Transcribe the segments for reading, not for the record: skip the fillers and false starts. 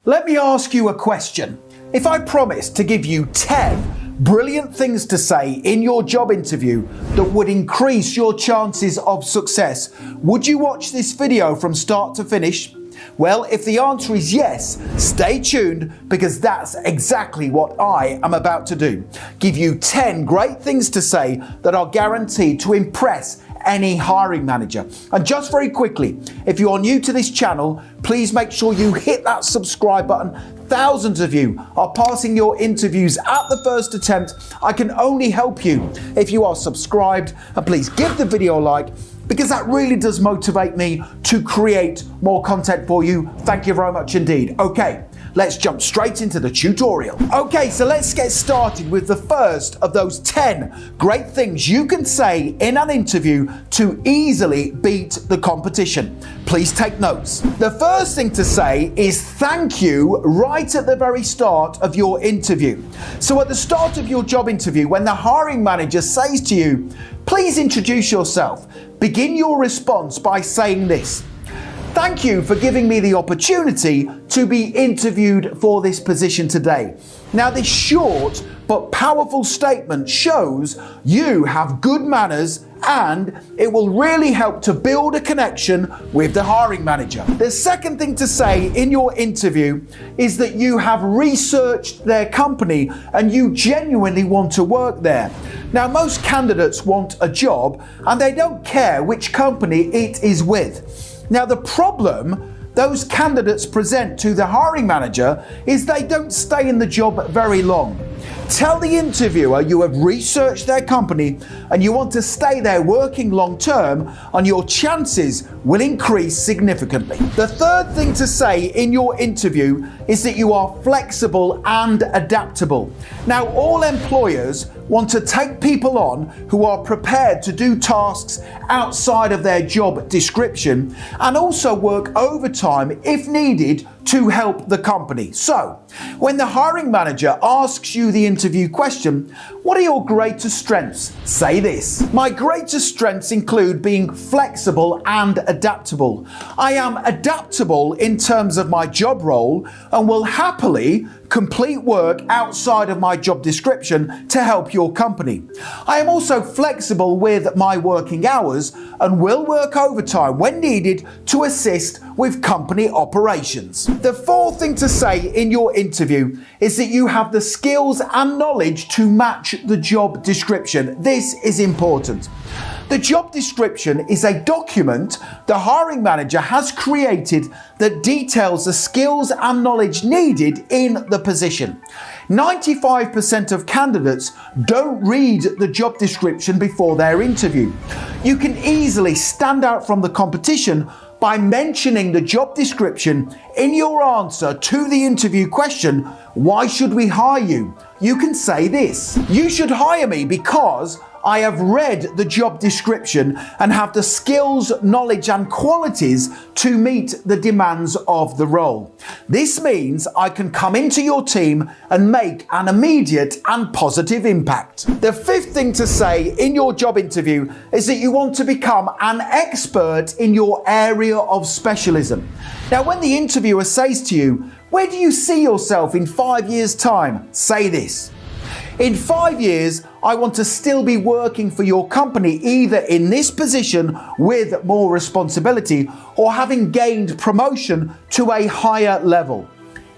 Let me ask you a question. If I promised to give you 10 brilliant things to say in your job interview that would increase your chances of success, would you watch this video from start to finish? Well, if the answer is yes, stay tuned because that's exactly what I am about to do. Give you 10 great things to say that are guaranteed to impress any hiring manager. And just very quickly, if you are new to this channel, please make sure you hit that subscribe button. Thousands of you are passing your interviews at the first attempt. I can only help you if you are subscribed, and please give the video a like because that really does motivate me to create more content for you. Thank you very much indeed. Okay, let's jump straight into the tutorial. Okay, so let's get started with the first of those 10 great things you can say in an interview to easily beat the competition. Please take notes. The first thing to say is thank you right at the very start of your interview. So at the start of your job interview, when the hiring manager says to you, please introduce yourself, begin your response by saying this: thank you for giving me the opportunity to be interviewed for this position today. Now, this short but powerful statement shows you have good manners and it will really help to build a connection with the hiring manager. The second thing to say in your interview is that you have researched their company and you genuinely want to work there. Now, most candidates want a job and they don't care which company it is with. Now, the problem those candidates present to the hiring manager is they don't stay in the job very long. Tell the interviewer you have researched their company and you want to stay there working long term, and your chances will increase significantly. The third thing to say in your interview is that you are flexible and adaptable. Now, all employers want to take people on who are prepared to do tasks outside of their job description and also work overtime if needed to help the company. So, when the hiring manager asks you the interview question, what are your greatest strengths? Say this: my greatest strengths include being flexible and adaptable. I am adaptable in terms of my job role and will happily complete work outside of my job description to help your company. I am also flexible with my working hours and will work overtime when needed to assist with company operations. The fourth thing to say in your interview is that you have the skills and knowledge to match the job description. This is important. The job description is a document the hiring manager has created that details the skills and knowledge needed in the position. 95% of candidates don't read the job description before their interview. You can easily stand out from the competition by mentioning the job description in your answer to the interview question, why should we hire you? You can say this: you should hire me because I have read the job description and have the skills, knowledge and qualities to meet the demands of the role. This means I can come into your team and make an immediate and positive impact. The fifth thing to say in your job interview is that you want to become an expert in your area of specialism. Now, when the interviewer says to you, where do you see yourself in 5 years' time? Say this: in 5 years, I want to still be working for your company, either in this position with more responsibility or having gained promotion to a higher level.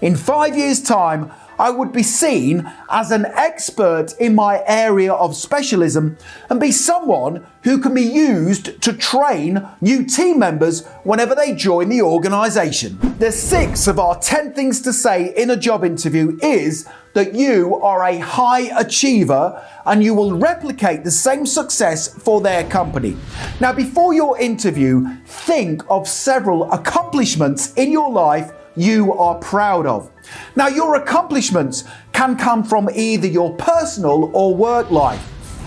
In 5 years' time, I would be seen as an expert in my area of specialism and be someone who can be used to train new team members whenever they join the organization. The sixth of our 10 things to say in a job interview is that you are a high achiever and you will replicate the same success for their company. Now, before your interview, think of several accomplishments in your life you are proud of. Now, your accomplishments can come from either your personal or work life.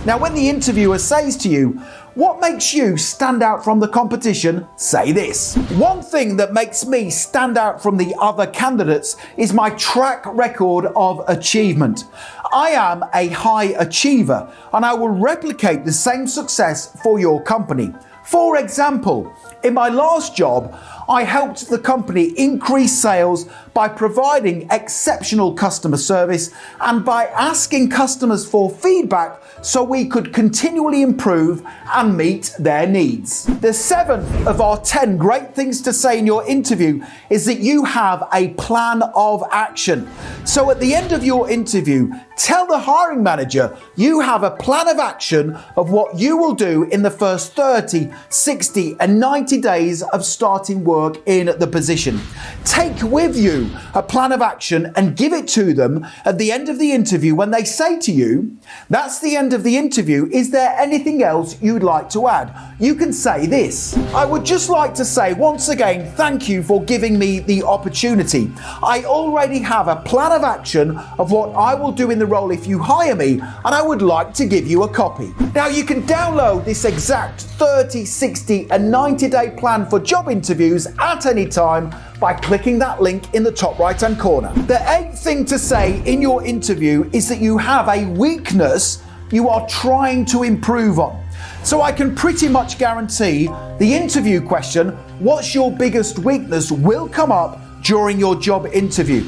Now, when the interviewer says to you, what makes you stand out from the competition? Say this: one thing that makes me stand out from the other candidates is my track record of achievement. I am a high achiever and I will replicate the same success for your company. For example, in my last job, I helped the company increase sales by providing exceptional customer service and by asking customers for feedback so we could continually improve and meet their needs. The 7th of our 10 great things to say in your interview is that you have a plan of action. So at the end of your interview, tell the hiring manager you have a plan of action of what you will do in the first 30, 60, and 90 days of starting work in the position. Take with you a plan of action and give it to them at the end of the interview when they say to you, "That's the end of the interview. Is there anything else you'd like to add?" You can say this: "I would just like to say once again, thank you for giving me the opportunity. I already have a plan of action of what I will do in the role if you hire me, and I would like to give you a copy." Now you can download this exact 30, 60, and 90-day plan for job interviews at any time by clicking that link in the top right-hand corner. The 8th thing to say in your interview is that you have a weakness you are trying to improve on. So I can pretty much guarantee the interview question, "What's your biggest weakness?" will come up during your job interview.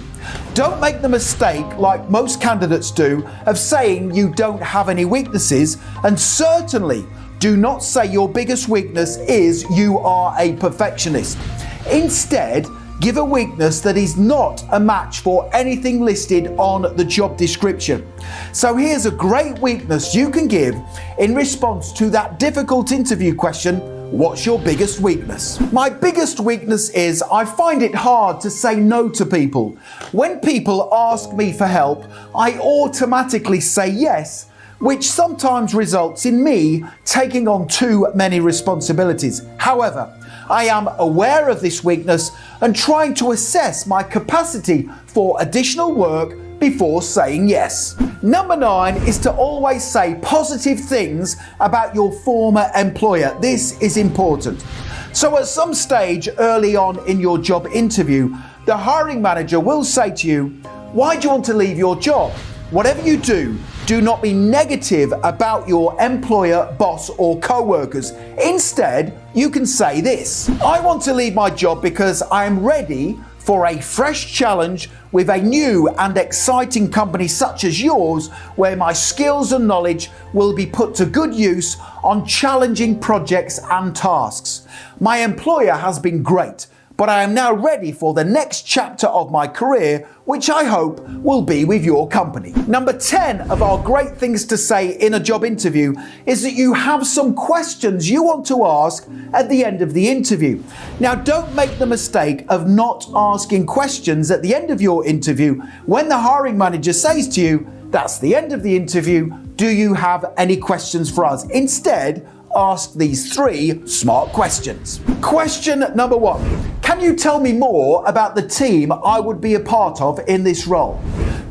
Don't make the mistake, like most candidates do, of saying you don't have any weaknesses, and certainly do not say your biggest weakness is you are a perfectionist. Instead, give a weakness that is not a match for anything listed on the job description. So here's a great weakness you can give in response to that difficult interview question: what's your biggest weakness? My biggest weakness is I find it hard to say no to people. When people ask me for help, I automatically say yes, which sometimes results in me taking on too many responsibilities. However, I am aware of this weakness and trying to assess my capacity for additional work before saying yes. Number 9 is to always say positive things about your former employer. This is important. So at some stage early on in your job interview, the hiring manager will say to you, "Why do you want to leave your job?" Whatever you do not be negative about your employer, boss, or co-workers. Instead, you can say this: "I want to leave my job because I am ready for a fresh challenge with a new and exciting company such as yours, where my skills and knowledge will be put to good use on challenging projects and tasks. My employer has been great, but I am now ready for the next chapter of my career, which I hope will be with your company." Number 10 of our great things to say in a job interview is that you have some questions you want to ask at the end of the interview. Now, don't make the mistake of not asking questions at the end of your interview when the hiring manager says to you, "That's the end of the interview. Do you have any questions for us?" Instead, ask these 3 smart questions. Question number 1. Can you tell me more about the team I would be a part of in this role?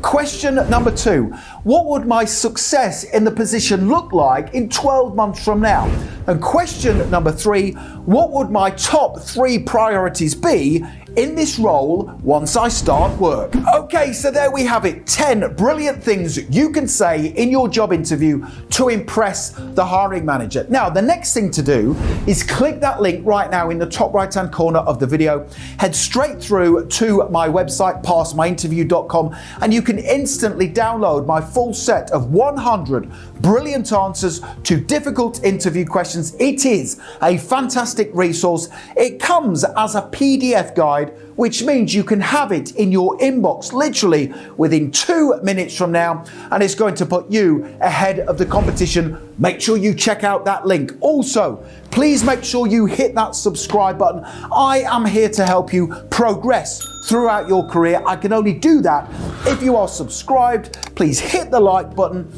Question number 2. What would my success in the position look like in 12 months from now? And question number 3. What would my top 3 priorities be in this role once I start work? Okay, so there we have it. 10 brilliant things you can say in your job interview to impress the hiring manager. Now, the next thing to do is click that link right now in the top right-hand corner of the video. Head straight through to my website, passmyinterview.com, and you can instantly download my full set of 100 brilliant answers to difficult interview questions. It is a fantastic resource. It comes as a PDF guide, which means you can have it in your inbox literally within 2 minutes from now, and it's going to put you ahead of the competition. Make sure you check out that link. Also, please make sure you hit that subscribe button. I am here to help you progress throughout your career. I can only do that if you are subscribed. Please hit the like button